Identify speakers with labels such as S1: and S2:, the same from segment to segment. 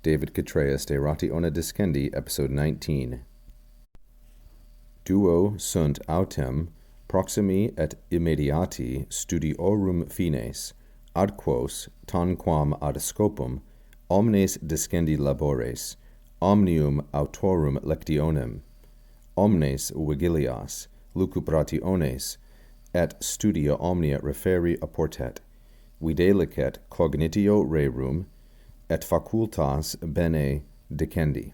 S1: David Chytraeus de Ratione Discendi, episode 19. Duo sunt autem proximi et immediati studiorum fines, ad quos, tanquam ad scopum, omnes discendi labores, omnium autorum lectionem, omnes vigilias, lucubrationes, et studia omnia referi apportet, vide licet cognitio rerum, et facultas bene dicendi.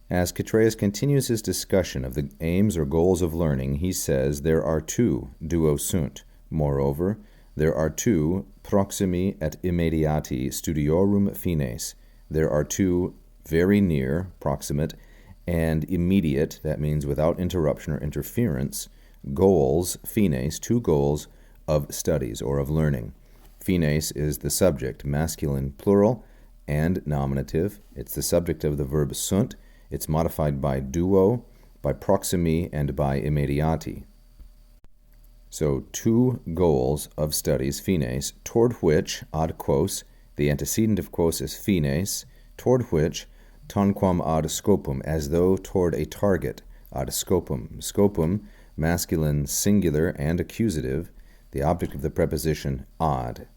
S1: As Chytraeus continues his discussion of the aims or goals of learning, he says there are two duo sunt. Moreover, there are two proximi et immediati studiorum fines. There are two very near, proximate, and immediate, that means without interruption or interference, goals, fines, two goals of studies or of learning. Fines is the subject, masculine plural and nominative. It's the subject of the verb sunt. It's modified by duo, by proximi, and by immediati. So two goals of studies, fines, toward which, ad quos, the antecedent of quos is fines, toward which, tanquam ad scopum, as though toward a target, ad scopum. Scopum, masculine singular and accusative, the object of the preposition ad.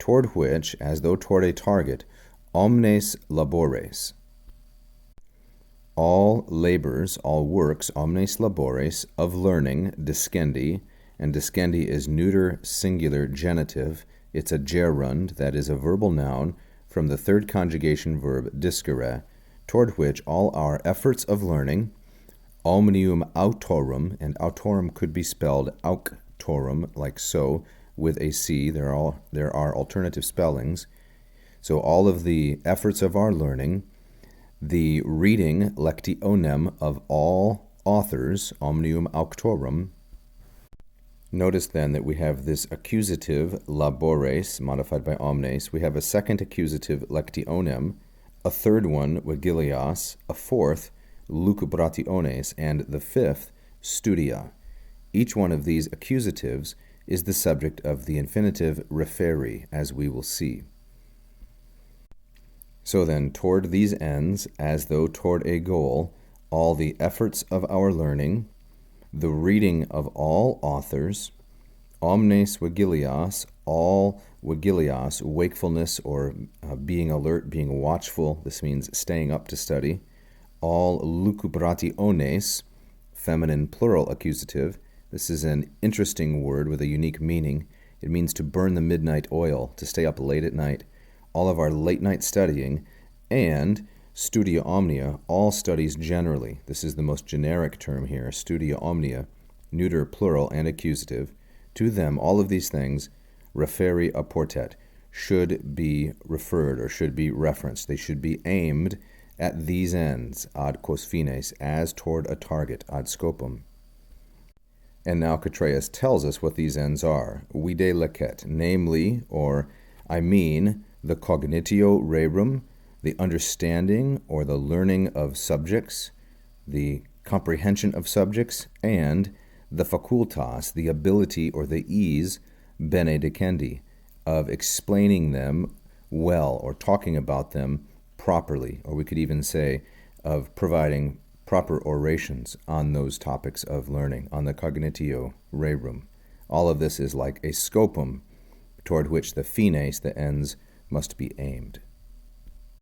S1: Toward which, as though toward a target, omnes labores. All labors, all works, omnes labores, of learning, discendi, and discendi is neuter singular genitive. It's a gerund, that is a verbal noun, from the third conjugation verb discere, toward which all our efforts of learning, omnium autorum, and autorum could be spelled auctorum, like so, with a C. There are alternative spellings. So all of the efforts of our learning, the reading, lectionem, of all authors, omnium auctorum. Notice then that we have this accusative, labores, modified by omnes. We have a second accusative, lectionem, a third one, vigilias, a fourth, lucubrationes, and the fifth, studia. Each one of these accusatives is the subject of the infinitive referi, as we will see. So then, toward these ends, as though toward a goal, all the efforts of our learning, the reading of all authors, omnes vigilias, all vigilias, wakefulness or being alert, being watchful, this means staying up to study, all lucubrationes, feminine plural accusative. This is an interesting word with a unique meaning. It means to burn the midnight oil, to stay up late at night, all of our late night studying, and studia omnia, all studies generally. This is the most generic term here, studia omnia, neuter, plural, and accusative. To them, all of these things, referi apportet, should be referred or should be referenced. They should be aimed at these ends, ad quos fines, as toward a target, ad scopum. And now Chytraeus tells us what these ends are. Vide licet, namely, or I mean, the cognitio rerum, the understanding or the learning of subjects, the comprehension of subjects, and the facultas, the ability or the ease, bene dicendi, of explaining them well or talking about them properly, or we could even say of providing proper orations on those topics of learning, on the cognitio rerum. All of this is like a scopum toward which the fines, the ends, must be aimed.